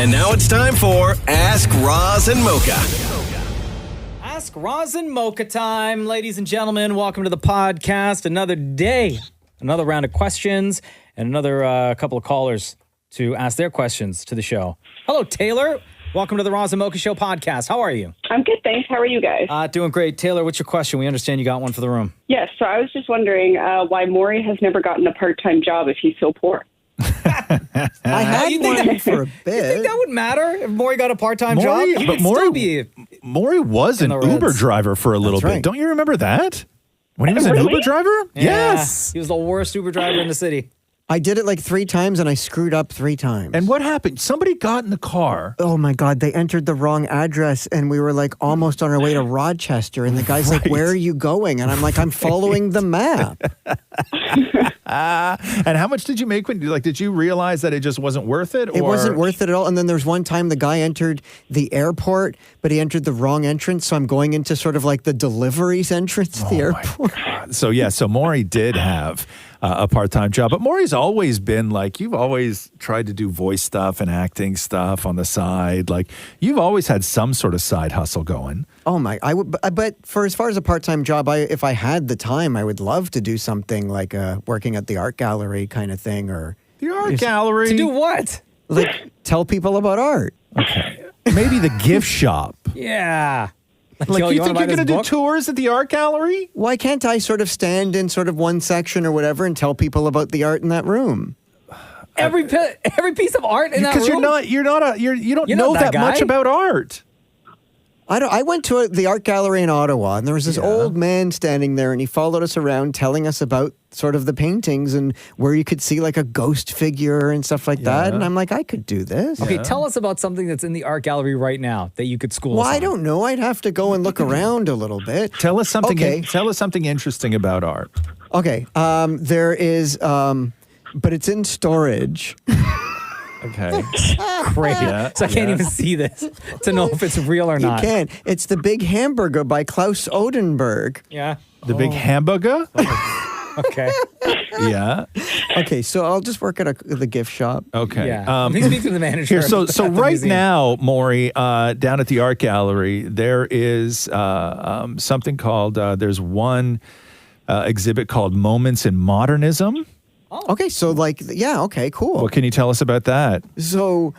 And now it's time for Ask Roz and Mocha. Ask Roz and Mocha time. Ladies and gentlemen, welcome to the podcast. Another day, another round of questions, and another couple of callers to ask their questions to the show. Hello, Taylor. Welcome to the Roz and Mocha Show podcast. How are you? I'm good, thanks. How are you guys? Doing great. Taylor, what's your question? We understand you got one for the room. Yes, so I was just wondering why Maurie has never gotten a part-time job if he's so poor. I had one for a bit. You think that would matter if Maurie got a part-time job? He But would Maurie was an Uber driver for a little bit. right. Don't you remember that? When he was an Uber driver? Yes. He was the worst Uber driver in the city. I did it like 3 times and I screwed up 3 times. And what happened? Somebody got in the car. Oh my God, they entered the wrong address and we were like almost on our way to Rochester. And the guy's like, where are you going? And I'm like, I'm following the map. And how much did you make when did you realize that it just wasn't worth it? It wasn't worth it at all. And then there's one time the guy entered the airport, but he entered the wrong entrance. So I'm going into sort of like the deliveries entrance to the airport. So Maurie did have a part-time job, but Maurie's always been like, you've always tried to do voice stuff and acting stuff on the side. Like you've always had some sort of side hustle going. Oh my! But for as far as a part-time job, if I had the time, I would love to do something like working at the art gallery kind of thing, or the art gallery. To do what? Like tell people about art. Okay, maybe the gift shop. Yeah. Like, Yo, you think you're going to do book? tours at the art gallery? Why can't I sort of stand in sort of one section or whatever and tell people about the art in that room? Every piece of art in that room? Because you don't know that much about art. I went to the art gallery in Ottawa, and there was this old man standing there, and he followed us around telling us about sort of the paintings and where you could see like a ghost figure and stuff like that. And I'm like, I could do this. Okay, tell us about something that's in the art gallery right now that you could school us on. I don't know. I'd have to go and look around a little bit. Tell us something. Okay. Tell us something interesting about art. Okay. There is, but it's in storage. Okay. Great. So I can't even see this to know if it's real or not. You can. It's The Big Hamburger by Klaus Odenberg. Yeah. The big hamburger? Okay. Yeah. Okay, so I'll just work at the gift shop. Okay. Yeah. Let me speak to the manager. Here, so at the right museum. now, Maurie, down at the art gallery, there is something called, there's one exhibit called Moments in Modernism. Okay, so okay, cool. What can you tell us about that? So,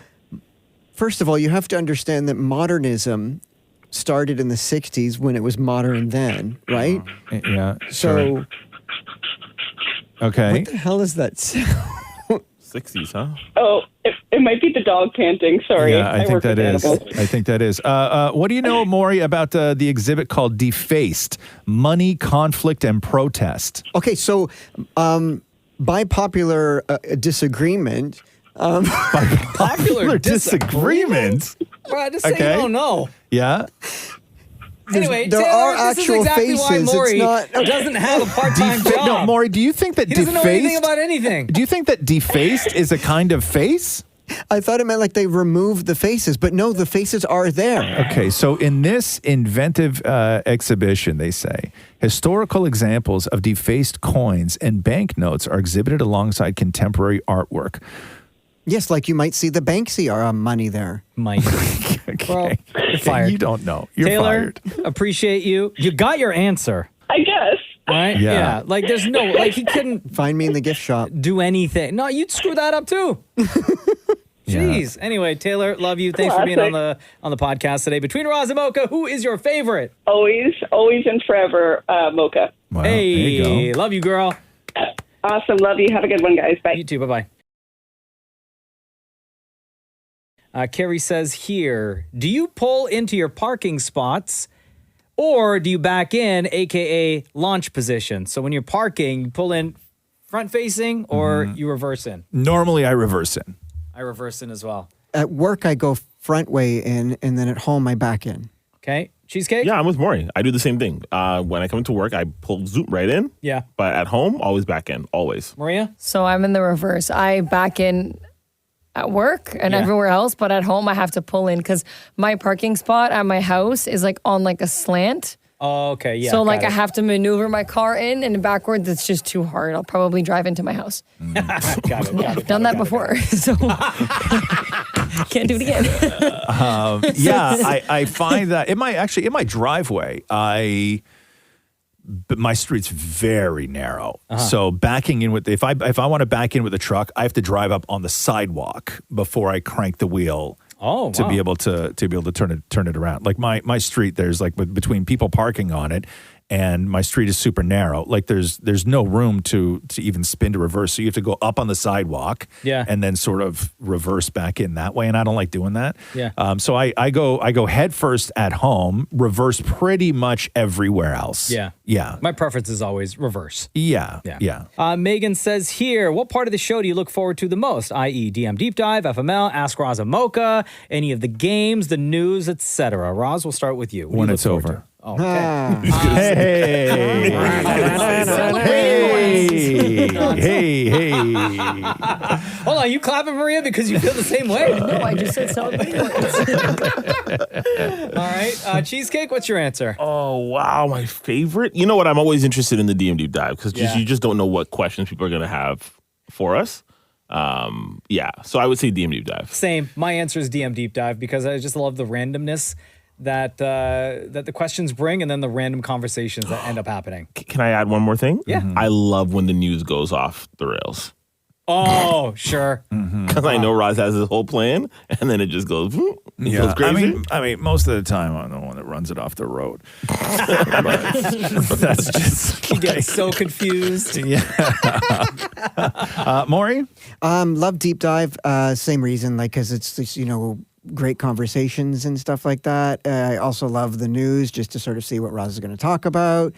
first of all, you have to understand that modernism started in the 60s when it was modern then, right? Yeah. So, sure. Okay. what the hell is that sound? 60s, huh? Oh, it might be the dog panting. Sorry. Yeah, I think work that with is. animals. I think that is. What do you know, Maurie, about the exhibit called Defaced: Money, Conflict, and Protest? Okay, so by popular disagreement, Popular disagreement. Well, I just say Okay. you don't know. Yeah. Anyway, there Taylor, are this actual is exactly faces. why It's Maurie not- doesn't have a part-time job. No, Maurie, do you think that He doesn't know anything defaced? about anything. Do you think that defaced is a kind of face? I thought it meant like they removed the faces, but no, the faces are there. Okay, so in this inventive exhibition, they say, historical examples of defaced coins and banknotes are exhibited alongside contemporary artwork. Yes, like you might see the Banksy money there. Mike. Okay. Well, you're fired. You don't know. You're Taylor, fired. appreciate you. You got your answer, I guess. right? Yeah. Like, there's no, like, he couldn't Find me in the gift shop. do anything. No, you'd screw that up too. Jeez. Anyway, Taylor, love you. Thanks for being on the podcast today. Between Roz and Mocha, who is your favorite? Always and forever, Mocha. Wow, there you Hey, go. love you, girl. Awesome. Love you. Have a good one, guys. Bye. You too. Bye-bye. Carrie says here, do you pull into your parking spots or do you back in, a.k.a. launch position? So when you're parking, you pull in front facing or you reverse in? Normally, I reverse in. I reverse in as well. At work, I go front way in, and then at home, I back in. Okay. Cheesecake? Yeah, I'm with Maurie. I do the same thing. When I come to work, I pull zoom right in. Yeah. But at home, always back in. Always. Maria? So I'm in the reverse. I back in at work and everywhere else, but at home I have to pull in because my parking spot at my house is like on like a slant. Oh, okay. Yeah. So like got I have to maneuver my car in and backwards. It's just too hard. I'll probably drive into my house. it. Got it. I've done that before. So Can't do it again. I find that in my driveway, but my street's very narrow. So backing in with if I want to back in with a truck, I have to drive up on the sidewalk before I crank the wheel. To be able to turn it around. Like my street, there's like between people parking on it, and my street is super narrow. Like there's no room to even spin to reverse. So you have to go up on the sidewalk, and then sort of reverse back in that way. And I don't like doing that. So I go head first at home, reverse pretty much everywhere else. Yeah. My preference is always reverse. Yeah. Megan says here, what part of the show do you look forward to the most? I.e., DM Deep Dive, FML, Ask Roz and Mocha, any of the games, the news, etc. Roz, we'll start with you. When it's over. Okay. Hey. Hold on, you clapping, Maria, because you feel the same way? No, I just said celebrating. All right. Cheesecake, what's your answer? Oh, wow. My favorite? You know what? I'm always interested in the DM Deep Dive because you just don't know what questions people are going to have for us. So I would say DM Deep Dive. Same. My answer is DM Deep Dive because I just love the randomness that the questions bring and then the random conversations that end up happening. Can I add one more thing? Yeah. I love when the news goes off the rails. Oh, sure. Because I know Roz has his whole plan, and then it just goes, goes crazy. I mean, most of the time I'm the one that runs it off the road. That's just He gets so confused. Maury? Love Deep Dive. Same reason, like, because it's just, great conversations and stuff like that. I also love the news just to sort of see what Roz is going to talk about.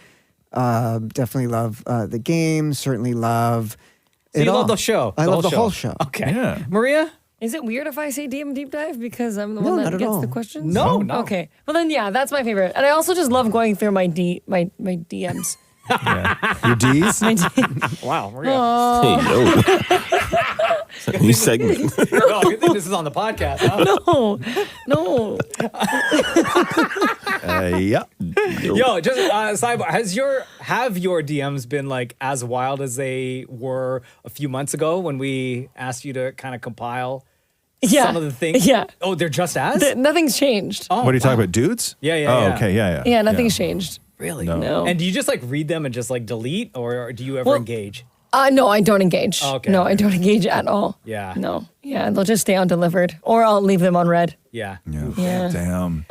Definitely love the game. Certainly love So you love the show? I love the whole show. Okay. Yeah. Maria? Is it weird if I say DM Deep Dive because I'm the No, one not that at gets all. the questions? No. Okay. Well then, yeah, that's my favorite. And I also just love going through my DMs. Your D's? Wow, Maria. Hey, yo. New segment. Oh, good thing this is on the podcast, huh? No. Yeah. Yo, just sidebar. Have your DMs been like as wild as they were a few months ago when we asked you to kind of compile some of the things? Yeah. Oh, they're just as? Nothing's changed. Oh, What are you talking about? Dudes? Yeah. Okay. Yeah. Yeah, nothing's changed. Really? No. And do you just like read them and just like delete, or do you ever engage? No, I don't engage. Okay. No, I don't engage at all. Yeah. No. Yeah, they'll just stay undelivered, or I'll leave them on red. Yeah. Yeah. Damn.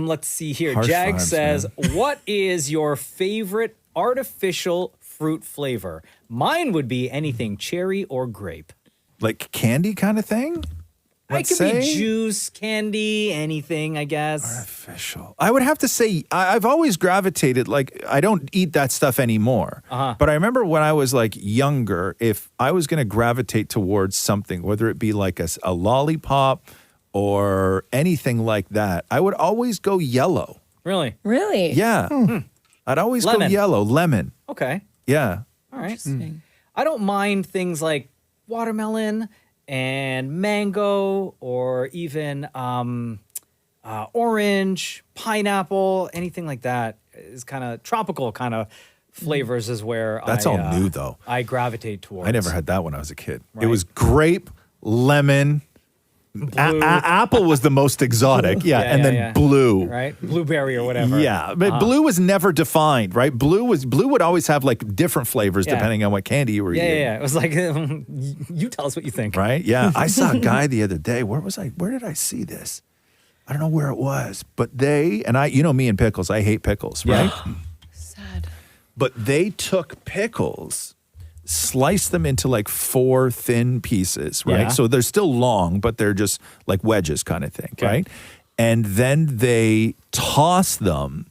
Let's see here. Harsh Jag vibes, says, what is your favorite artificial fruit flavor? Mine would be anything cherry or grape. Like candy kind of thing? It could be juice, candy, anything, I guess. Artificial. I would have to say I've always gravitated, like, I don't eat that stuff anymore. But I remember when I was like younger, if I was going to gravitate towards something, whether it be like a lollipop or anything like that, I would always go yellow. Really? Really? Yeah. I'd always go yellow, lemon. Okay. Yeah. All right. I don't mind things like watermelon and mango, or even orange, pineapple, anything like that is kind of tropical kind of flavors is where That's all new, though. I gravitate towards. I never had that when I was a kid. Right. It was grape, lemon, apple was the most exotic. And then blue. Right? Blueberry or whatever. Yeah, but blue was never defined, right? Blue would always have like different flavors depending on what candy you were eating. Yeah. It was like, you tell us what you think. Right? Yeah. I saw a guy the other day. Where did I see this? I don't know where it was, but me and pickles. I hate pickles, right? Sad. But they took pickles, sliced them into like 4 thin pieces, right? Yeah. So they're still long, but they're just like wedges kind of thing, right? And then they toss them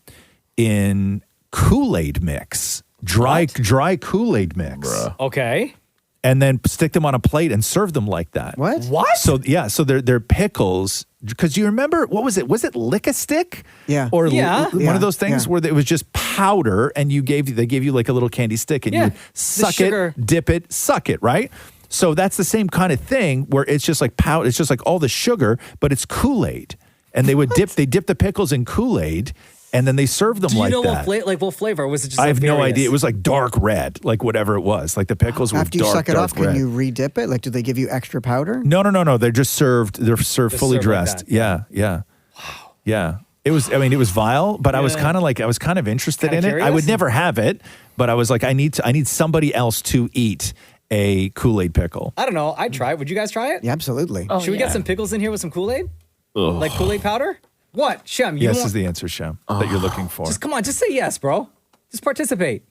in Kool-Aid mix, dry Kool-Aid mix. Bruh. Okay. And then stick them on a plate and serve them like that. What? So they're pickles. Because you remember, what was it? Was it Lick-a-Stick? Yeah. Or Yeah. one of those things where it was just powder and they gave you like a little candy stick and you suck sugar. it, dip it, suck it, right? So that's the same kind of thing where it's just like powder, it's just like all the sugar, but it's Kool-Aid. And they would dip the pickles in Kool-Aid And then they served them Do you like know that. what flavor? Or was it just I have no various? idea. It was like dark red, like whatever it was. Like the pickles were After you dark, suck it dark off, red. can you re-dip it? Like, do they give you extra powder? No. They're just served. They're served fully served like dressed. that. Yeah. Wow. Yeah. It was vile, but I was kind of interested in it. I would never have it, but I was like, I need somebody else to eat a Kool-Aid pickle. I don't know. I'd try it. Would you guys try it? Yeah, absolutely. Oh, Should we get some pickles in here with some Kool-Aid? Like Kool-Aid powder? What? Shem, you Yes want... is the answer, Shem, that you're looking for. Just come on, just say yes, bro. Just participate.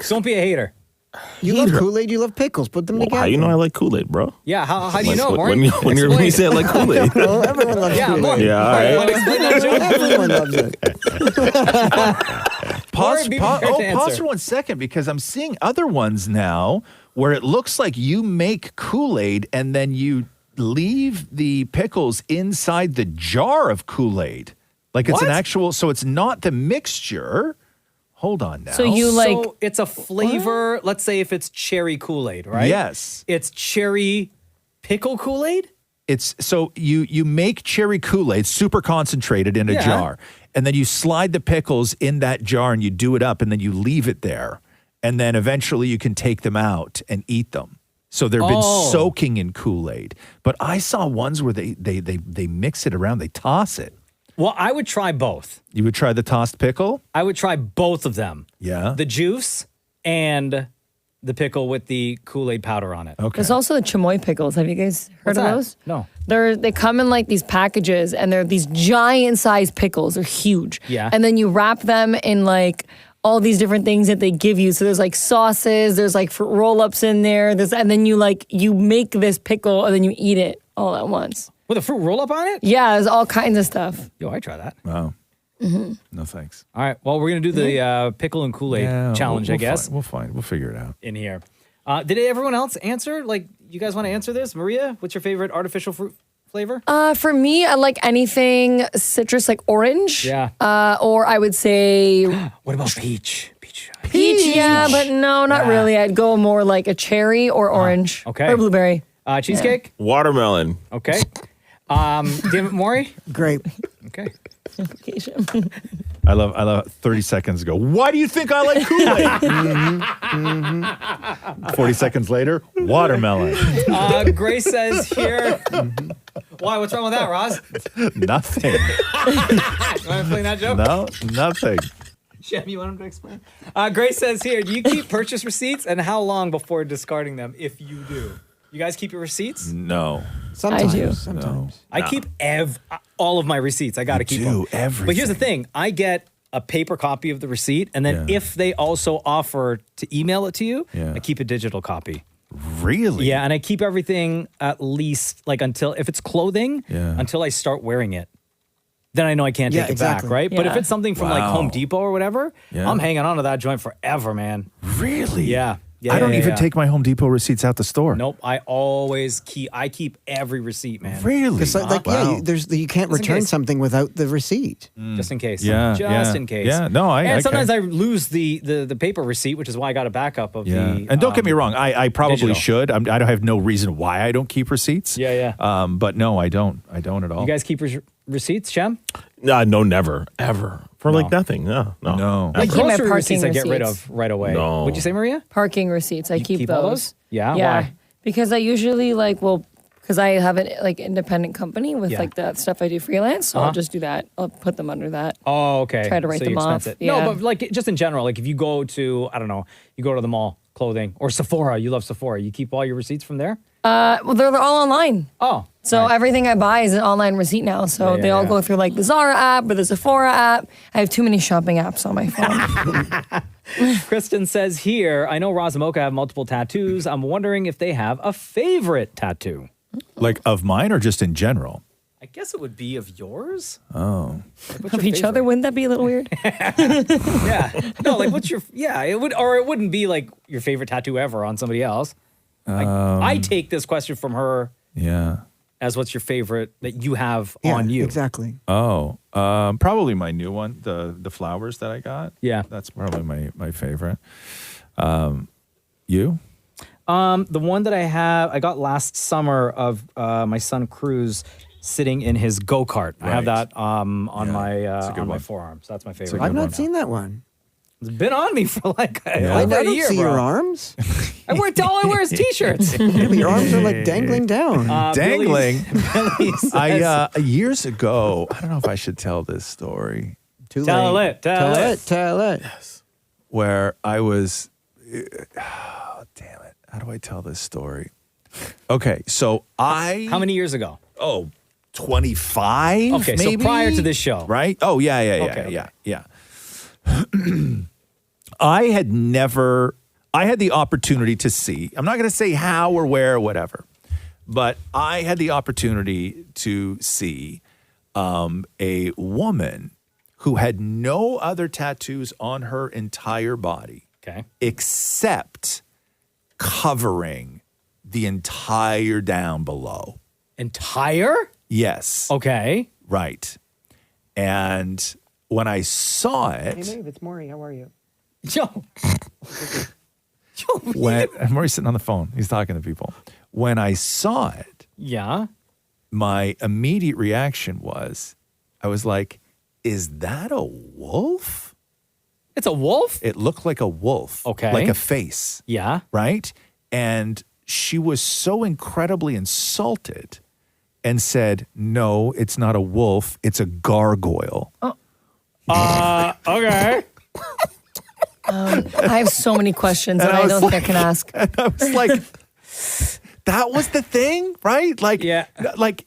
Don't be a hater. You love Kool-Aid, you love pickles. Put them together. How you know I like Kool-Aid, bro? Yeah, how do you know, When Maury? when you say I like Kool-Aid. Oh, everyone loves Yeah, Kool-Aid. Maury. Yeah, all Maury, right. wanna explain that to him? Everyone loves it. Pause, be prepared to pause answer. for 1 second because I'm seeing other ones now where it looks like you make Kool-Aid and then you leave the pickles inside the jar of Kool-Aid. Like it's an What? actual, so it's not the mixture. Hold on now. So you like So it's a flavor, let's say if it's cherry Kool-Aid, right? Yes. It's cherry pickle Kool-Aid? It's so you make cherry Kool-Aid super concentrated in a Yeah. jar, and then you slide the pickles in that jar and you do it up, and then you leave it there, and then eventually you can take them out and eat them. So they've been soaking in Kool-Aid. But I saw ones where they mix it around, they toss it. Well, I would try both. You would try the tossed pickle? I would try both of them. Yeah. The juice and the pickle with the Kool-Aid powder on it. Okay. there's also the chamoy pickles. Have you guys heard What's of that? those? No. They come in like these packages and they're these giant sized pickles. They're huge. Yeah. And then you wrap them in like all these different things that they give you. So there's like sauces, there's like fruit roll-ups in there, and then you make this pickle and then you eat it all at once. With a fruit roll-up on it? Yeah, there's all kinds of stuff. Yo, I try that. Wow. No thanks. All right. Well, we're going to do the pickle and Kool-Aid challenge, I guess, We'll figure it out. in here. Did everyone else answer? Like, you guys want to answer this? Maria, what's your favorite artificial fruit flavor? For me, I like anything citrus, like orange. Yeah. Or I would say What about peach? Peach. peach. Yeah, but no, not really. I'd go more like a cherry or orange. okay. Or blueberry. Cheesecake? Watermelon. Okay. David Maury? Grape. Okay. Application. I love 30 seconds ago. Why do you think I like Kool-Aid? 40 seconds later, watermelon. Grace says here. Why? What's wrong with that, Roz? Nothing. You want to explain that joke? No, nothing. Shem, you want him to explain? Grace says here, do you keep purchase receipts and how long before discarding them if you do? You guys keep your receipts? No. Sometimes. I do. Sometimes. I keep all of my receipts. I got to keep them. everything. But here's the thing. I get a paper copy of the receipt, and then Yeah. if they also offer to email it to you, Yeah. I keep a digital copy. Really? Yeah, and I keep everything at least like until if it's clothing, Yeah. until I start wearing it. Then I know I can't Yeah, take it exactly. back, right? But if Yeah. it's something from like Wow. Home Depot or whatever, Yeah. I'm hanging on to that joint forever, man. Really? Yeah. I don't even yeah. take my Home Depot receipts out the store. Nope, I always keep every receipt, man. Really? Because Wow. you can't Just in return case. something without the receipt. Just in case. Yeah, Just yeah, in case. yeah. No, I- And okay. sometimes I lose the paper receipt, which is why I got a backup of Yeah. the. And don't get me wrong, I probably digital. should. I don't have no reason why I don't keep receipts. Yeah, yeah. But no, I don't. I don't at all. You guys keep receipts, Shem? No, never, ever. For like No. nothing. No. No. I Like keep my grocery receipts, I parking get rid receipts. of right away. No. What'd you say, Maria? Parking receipts. I keep all those. Yeah. Yeah. Why? Because I usually because I have an like independent company with Yeah. like that stuff I do freelance. So I'll just do that. I'll put them under that. Oh, okay. Try to write so them you expense off. It. Yeah. No, but like just in general, like if you go to, I don't know, you go to the mall, clothing, or Sephora, you love Sephora, you keep all your receipts from there? Well, they're all online. Oh. So everything I buy is an online receipt now. So Yeah, they all yeah. go through like the Zara app or the Sephora app. I have too many shopping apps on my phone. Kristen says here, I know Roz and Mocha have multiple tattoos. I'm wondering if they have a favorite tattoo. Like of mine or just in general? I guess it would be of yours. Oh. Like, what's Of your each favorite? other, wouldn't that be a little weird? Yeah. No, like what's your it would, or it wouldn't be like your favorite tattoo ever on somebody else. Like, I take this question from her Yeah. as what's your favorite that you have Yeah, on you. Exactly. Oh. Probably my new one, the flowers that I got. Yeah. That's probably my favorite. You? The one that I got last summer of my son Cruz sitting in his go-kart. I have Right. that on my one. forearm. So that's my favorite. I've not seen that one. It's been on me for like I over a don't year, see bro. your arms. All I wear is t-shirts. Your arms are like dangling down. Dangling. Billy says, Years ago, I don't know if I should tell this story, Too Tell late. it, tell it. Tell it. where I was, oh, damn it. How do I tell this story? Okay, so How many years ago? 25 Okay, so maybe? prior to this show. Right? Oh, yeah. Okay. I had the opportunity to see, I'm not going to say how or where or whatever, but I had the opportunity to see a woman who had no other tattoos on her entire body Okay. except covering the entire down below. Entire? Yes. Okay. Right. And when I saw it, Maeve, it's Maurie. How are you? Joe. when Murray's sitting on the phone, he's talking to people. When I saw it, Yeah. my immediate reaction was, I was like, is that a wolf? It's a wolf? It looked like a wolf. Okay. Like a face. Yeah. Right? And she was so incredibly insulted and said, no, it's not a wolf. It's a gargoyle. Okay. I have so many questions that And I I was don't think I can ask. And I was like, that was the thing, right? Like, Yeah. like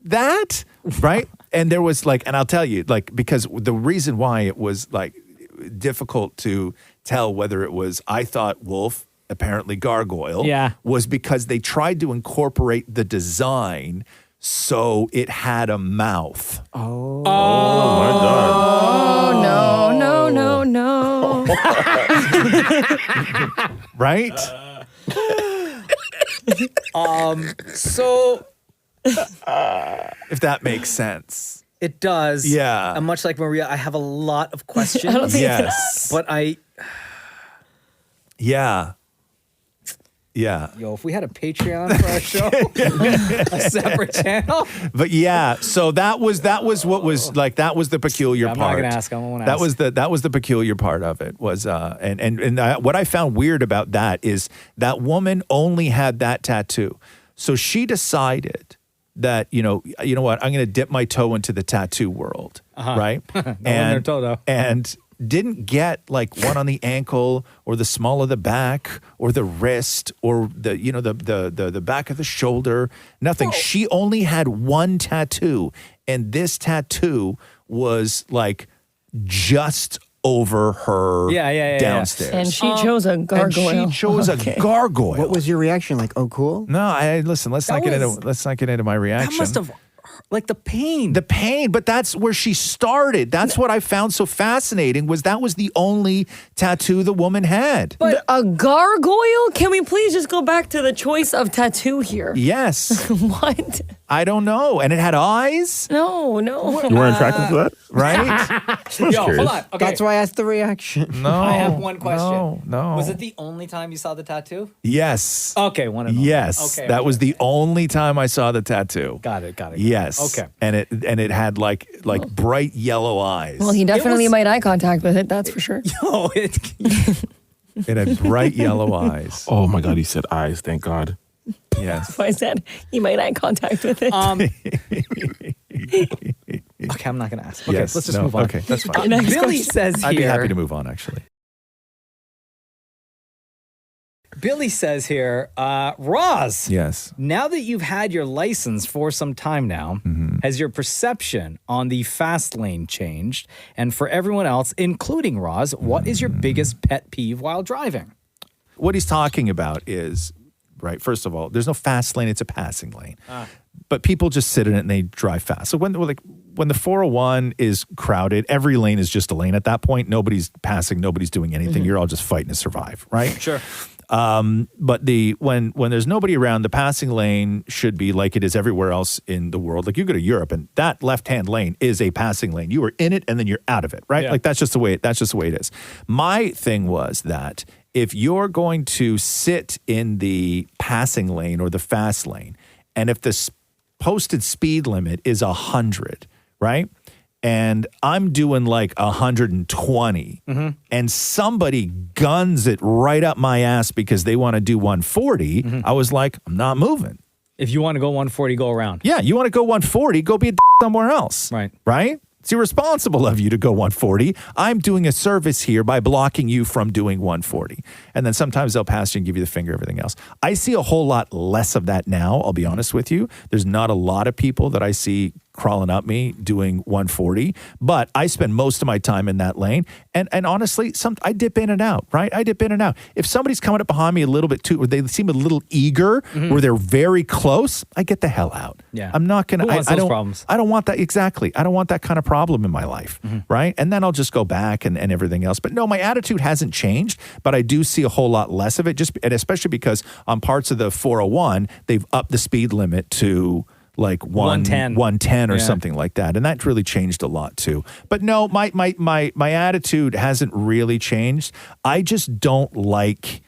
that, right? And there was like, and I'll tell you, like, because the reason why it was like difficult to tell whether it was, I thought wolf, apparently gargoyle, Yeah. was because they tried to incorporate the design so it had a mouth. Oh my God. Oh, no. Right? So If that makes sense. it does. Yeah. And much like Maria, I have a lot of questions. Yes. But Yeah. Yeah. Yo, if we had a Patreon for our show, a separate channel. But yeah, so that was what was like, that was the peculiar I'm part. not gonna ask. I won't That ask. was the peculiar part of it was what I found weird about that is that woman only had that tattoo. So she decided that, you know what, I'm going to dip my toe into the tattoo world, right? their toe, though. And didn't get like one on the ankle or the small of the back or the wrist or the back of the shoulder, nothing. She only had one tattoo, and this tattoo was like just over her downstairs. And she chose a gargoyle. And she chose a gargoyle. What was your reaction? Like, oh, cool? No, let's not get into my reaction. That must have like the pain. The pain, but that's where she started. That's what I found so fascinating was that was the only tattoo the woman had. But a gargoyle? Can we please just go back to the choice of tattoo here? Yes. What? I don't know. And it had eyes, No. You weren't attracted to that? right? Yo, curious. hold on. Okay. That's why I asked the reaction. No. I have one question. No. Was it the only time you saw the tattoo? Yes. Okay, one and only. Yes. Okay, that was the only time I saw the tattoo. Got it. Yes. Okay. And it had like bright yellow eyes. Well, he definitely was- made eye contact with it, that's for sure. Yo, It had bright yellow eyes. Oh my God, he said eyes, thank God. Yes. So I said he made eye contact with it. okay, I'm not gonna ask. Okay, Yes. let's just No, move on. Okay, that's fine. Next Billy question. says here. I'd be happy to move on, actually. Billy says here, Roz. Yes. Now that you've had your license for some time now, has your perception on the fast lane changed? And for everyone else, including Roz, what is your biggest pet peeve while driving? What he's talking about is, right, first of all, there's no fast lane, it's a passing lane. But people just sit in it and they drive fast. So when the 401 is crowded, every lane is just a lane at that point. Nobody's passing, nobody's doing anything. You're all just fighting to survive, right? Sure. But when there's nobody around, the passing lane should be like it is everywhere else in the world. Like you go to Europe and that left-hand lane is a passing lane. You are in it and then you're out of it, right? Yeah. Like that's just the way it is. My thing was that if you're going to sit in the passing lane or the fast lane, and if the posted speed limit is 100, right? And I'm doing like 120, and somebody guns it right up my ass because they want to do 140. I was like, I'm not moving. If you want to go 140, go around. Yeah, you want to go 140, go be a somewhere else. Right. Right? It's irresponsible of you to go 140. I'm doing a service here by blocking you from doing 140. And then sometimes they'll pass you and give you the finger, everything else. I see a whole lot less of that now, I'll be honest with you. There's not a lot of people that I see crawling up me doing 140, but I spend most of my time in that lane. And honestly, I dip in and out, right? I dip in and out. If somebody's coming up behind me a little bit too, or they seem a little eager, or they're very close, I get the hell out. Yeah. I'm not going to, I don't, problems? I don't want that. Exactly. I don't want that kind of problem in my life, right? And then I'll just go back and everything else. But no, my attitude hasn't changed, but I do see a whole lot less of it, and especially because on parts of the 401, they've upped the speed limit to like 110 or something like that. And that's really changed a lot too. But no, my attitude hasn't really changed. I just don't like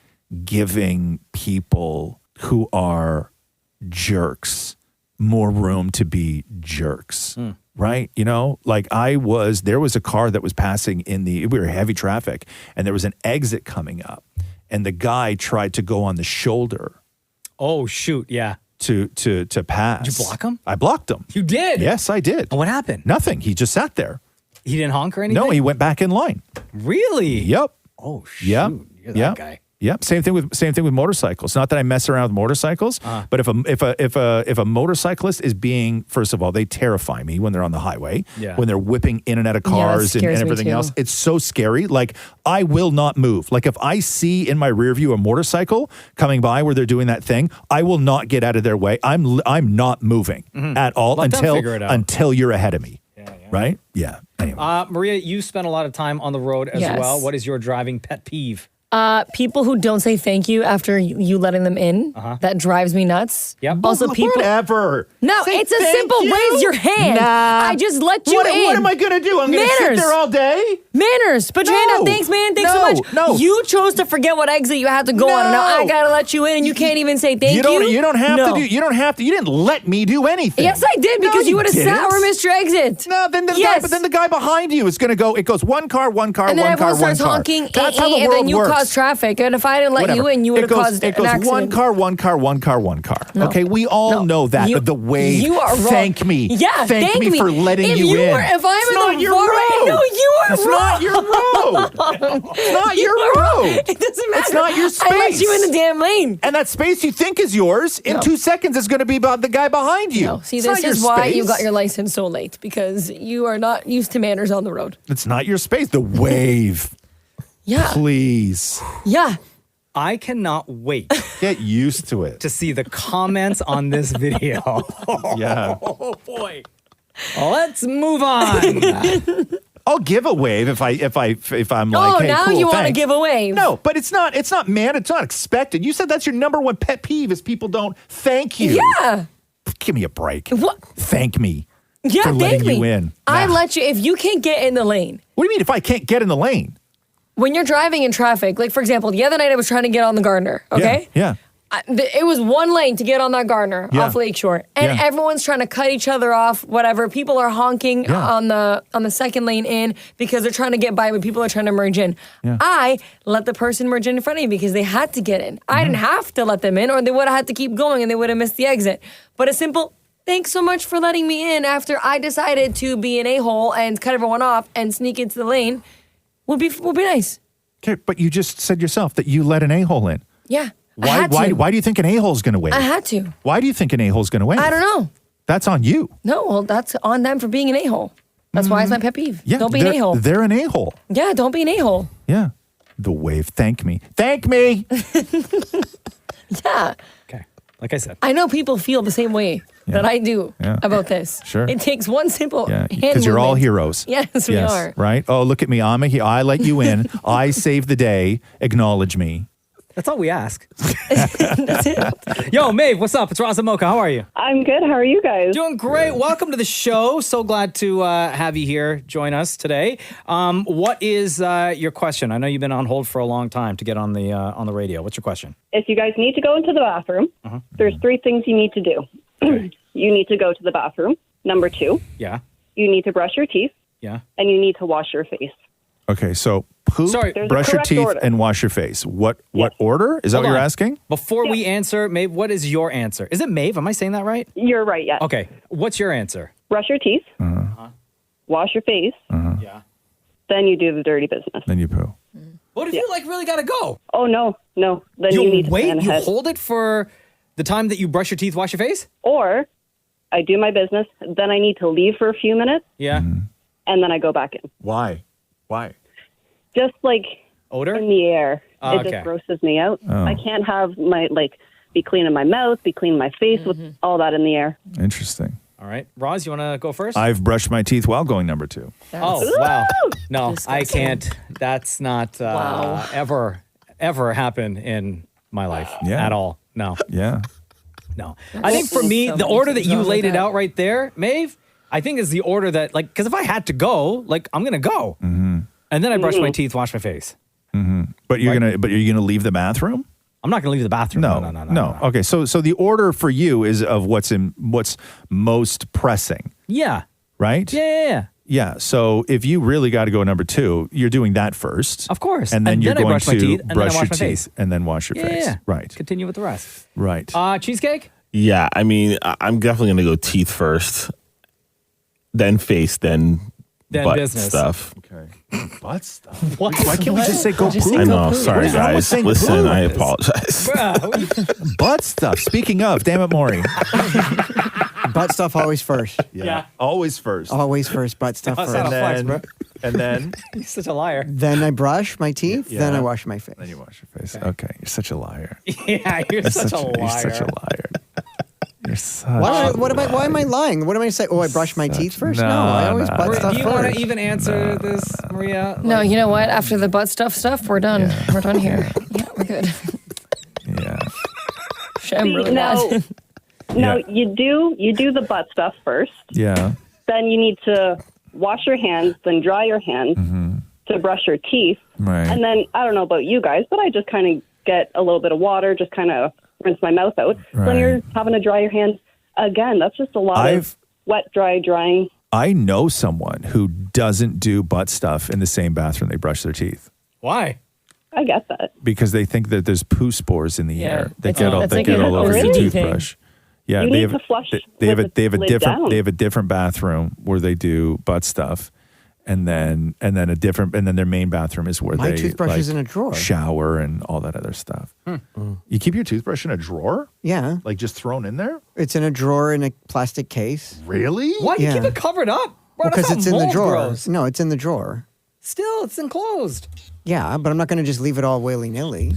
giving people who are jerks more room to be jerks. Right? You know, like there was a car that was passing we were heavy traffic, and there was an exit coming up, and the guy tried to go on the shoulder. Oh, shoot. Yeah. To pass. Did you block him? I blocked him. You did? Yes, I did. And what happened? Nothing. He just sat there. He didn't honk or anything? No, he went back in line. Really? Yep. Oh, shoot. Yep. You're that guy. Yep. Same thing with motorcycles. Not that I mess around with motorcycles, but if a motorcyclist is being, first of all, they terrify me when they're on the highway. Yeah. When they're whipping in and out of cars and everything else. It's so scary. Like, I will not move. Like, if I see in my rear view a motorcycle coming by where they're doing that thing, I will not get out of their way. I'm not moving at all until you're ahead of me. Right? Yeah. Anyway. Maria, you spent a lot of time on the road as well. What is your driving pet peeve? People who don't say thank you after you letting them in. That drives me nuts. Yep. Also, people. Whatever. No, Say it's a thank simple you. raise your hand. Nah. I just let you in. What am I going to do? I'm going to sit there all day? Manners. Put your hand up. Thanks, man. Thanks so much. No. You chose to forget what exit you had to go on. And now I got to let you in, and you can't even say thank you. You don't have to do. You don't have to. You didn't let me do anything. Yes, I did, because you would have sat or missed your exit. No, then the guy behind you is going to go. It goes one car, and then everyone starts honking. That's how the world and then you works. cause traffic. And if I didn't let you in, you would have caused an accident. It goes one car, one car, one car, one car. No. Okay, we all know that. The wave. You are wrong. Thank me. Yeah, thank me for letting if you in. If I'm in the road. No, you are It's wrong. not your road. It's not your road. It doesn't matter. It's not your space. I let you in the damn lane. And that space you think is yours, in 2 seconds is going to be about the guy behind you. No. See, it's this is why space. you got your license so late, because you are not used to manners on the road. It's not your space. The wave. Yeah. Please. Yeah. I cannot wait Get used to it. to see the comments on this video. Yeah. Oh boy. Let's move on. I'll give a wave if I'm like, Oh, hey, now cool, you want to thanks. give a wave. No, but it's not man, it's not expected. You said that's your number one pet peeve is people don't thank you. Yeah. Give me a break. What? Thank me. Yeah, for thank letting me. you in. I Nah. let you, if you can't get in the lane. What do you mean if I can't get in the lane? When you're driving in traffic, like for example, the other night I was trying to get on the Gardner, okay? Yeah. It was one lane to get on that Gardner off Lakeshore, and everyone's trying to cut each other off. Whatever, people are honking on the second lane in because they're trying to get by, but people are trying to merge in. Yeah. I let the person merge in front of me because they had to get in. I didn't have to let them in, or they would have had to keep going and they would have missed the exit. But a simple thanks so much for letting me in after I decided to be an a-hole and cut everyone off and sneak into the lane would be nice. Okay, but you just said yourself that you let an a-hole in. Yeah. Why do you think an a-hole is going to win? I had to. Why do you think an a-hole is going to win? I don't know. That's on you. No, well, that's on them for being an a-hole. That's why it's my pet peeve. Yeah, Don't be an a-hole. They're an a-hole. Yeah, don't be an a-hole. Yeah. The wave. Thank me. Thank me. Yeah. Okay. Like I said. I know people feel the same way that I do about this. Sure. It takes one simple hand because you're all movement. heroes. Yes, we are. Right? Oh, look at me. I'm a hero. I let you in. I saved the day. Acknowledge me. That's all we ask. That's it. Yo, Maeve, what's up? It's Roz and Mocha. How are you? I'm good. How are you guys? Doing great. Welcome to the show. So glad to have you here join us today. What is your question? I know you've been on hold for a long time to get on the radio. What's your question? If you guys need to go into the bathroom, there's 3 things you need to do. you need to go to the bathroom. Number 2, Yeah. you need to brush your teeth. Yeah. And you need to wash your face. Okay, so poop, Sorry. There's a brush your correct teeth, order. and wash your face. What order? Is that Hold what you're on. asking? Before we answer, Maeve, what is your answer? Is it Maeve? Am I saying that right? You're right, yes. Okay. What's your answer? Brush your teeth, wash your face, Yeah. then you do the dirty business. Then you poo. What if you really got to go? Oh, no. Then you need to wait, plan you ahead. hold it for the time that you brush your teeth, wash your face? Or I do my business, then I need to leave for a few minutes, Yeah. and then I go back in. Why? Just like Odor? in the air. Oh, It okay. just grosses me out. I can't have my, be cleaning my mouth, be cleaning my face with all that in the air. Interesting. All right. Roz, you want to go first? I've brushed my teeth while going number 2. Oh, wow. No, I disgusting. can't. That's not Wow. ever happen in my life Yeah. at all. No, Yeah. no. I think for me, So the many order that things you wrong laid with it that. out right there, Maeve, I think is the order that, because if I had to go, I'm going to go. Mm-hmm. And then I brush my teeth, wash my face. But you're gonna leave the bathroom? I'm not going to leave the bathroom. No. Okay, so the order for you is of what's most pressing, Yeah. right? Yeah. Yeah. So if you really got to go number 2, you're doing that first. Of course. And then you're I going brush my to teeth, and then I brush wash your my teeth face. and then wash your face. Yeah. Right. Continue with the rest. Right. Cheesecake? Yeah, I mean, I'm definitely going to go teeth first, then face, then butt business. stuff. Okay. Butt stuff. Why can't we just say go poop? I know. Sorry, What's wrong with guys. saying Listen, poop? I apologize. Butt stuff. Speaking of, damn it, Maury. Butt stuff always first. Yeah. Always first. Always first. Butt stuff That's first. not a flex, bro. And then You're such a liar. Then I brush my teeth. Yeah. Then I wash my face. then you wash your face. Okay. You're such a liar. Yeah, you're such a liar. You're such a liar. You're such Why, a why am I lying? What am I saying? Oh, I brush my teeth first? No, I always butt Do stuff you want first. to even answer this, Maria? No, you know what? After the butt stuff, we're done. Yeah. We're done here. Yeah, we're good. Yeah. I'm really no, bad. no, Yeah. you do the butt stuff first. Yeah. Then you need to wash your hands, then dry your hands to brush your teeth. Right. And then, I don't know about you guys, but I just kind of get a little bit of water, just kind of rinse my mouth out. Right. Then you're having to dry your hands again. That's just a lot of wet, dry, drying. I know someone who doesn't do butt stuff in the same bathroom they brush their teeth Why? I get that. because they think that there's poo spores in the Yeah, air. They it's get a- all it's they like get an all over your OCD thing. toothbrush. Yeah, You they need have to flush they have a with they have a the lid different down. they have a different bathroom where they do butt stuff. And then their main bathroom is where My they toothbrush is in a drawer. shower and all that other stuff. You keep your toothbrush in a drawer? Yeah. Like just thrown in there? It's in a drawer in a plastic case. Really? Why do you Yeah. keep it covered up? Bro, that's Because how it's in the mold drawer. grows. No, it's in the drawer. Still, it's enclosed. Yeah, but I'm not going to just leave it all willy-nilly.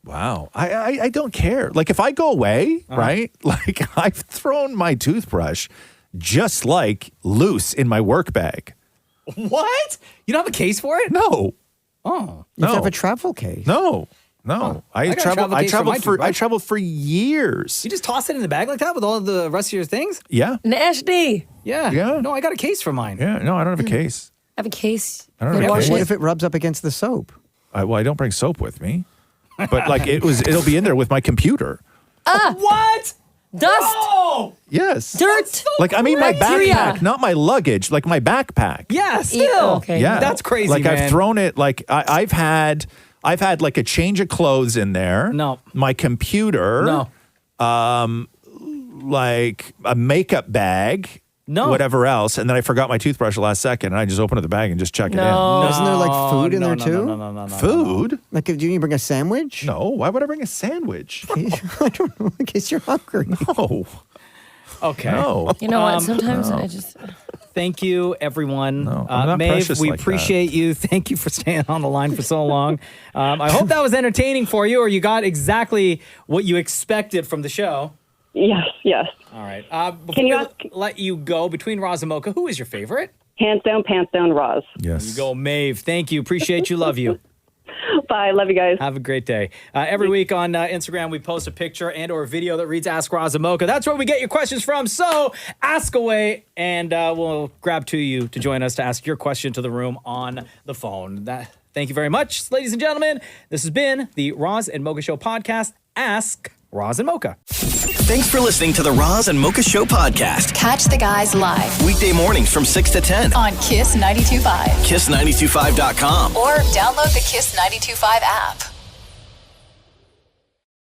Wow. I don't care. Like if I go away, right? Like I've thrown my toothbrush just like loose in my work bag. What? You don't have a case for it? No. Oh. You have to No. have a travel case. No. I got a travel case for my I toothbrush. traveled for years. You just toss it in the bag like that with all the rest of your things? Yeah. Nasty. Yeah. Yeah. No, I got a case for mine. Yeah. No, I don't have a case. I have a case. I don't You know. wash Okay. What it. if it rubs up against the soap? I don't bring soap with me. But like it'll be in there with my computer. What? Dust. Oh! Yes. Dirt. Like I mean my Bacteria. backpack, not my luggage, like my backpack. Yeah, still. Okay. Yeah. That's crazy, Like man. I've thrown it like I've had like a change of clothes in there. No. My computer. No. Like a makeup bag. No. Whatever else. And then I forgot my toothbrush last second and I just open up the bag and just check it No. Isn't there like food in no, there no, too? No. in. Food? Like, do you bring a sandwich? No. Why would I bring a sandwich? I don't know. In case you're hungry. No. Okay. No. You know what? Sometimes I just. Thank you, everyone. No, I'm not Maeve, precious we like that. appreciate you. Thank you for staying on the line for so long. I hope that was entertaining for you, or you got exactly what you expected from the show. Yes. All right. Before Can you we ask- let you go, between Roz and Mocha, who is your favorite? Hands down, pants down, Roz. Yes. You go, Maeve. Thank you. Appreciate you. Love you. Bye. Love you guys. Have a great day. Every week on Instagram, we post a picture and or video that reads Ask Roz and Mocha. That's where we get your questions from. So ask away, and we'll grab to you to join us to ask your question to the room on the phone. Thank you very much, ladies and gentlemen. This has been the Roz and Mocha Show podcast. Ask Roz and Mocha. Thanks for listening to the Roz and Mocha Show podcast. Catch the guys live Weekday mornings from 6 to 10 on Kiss 92.5. Kiss925.com. Or download the Kiss 92.5 app.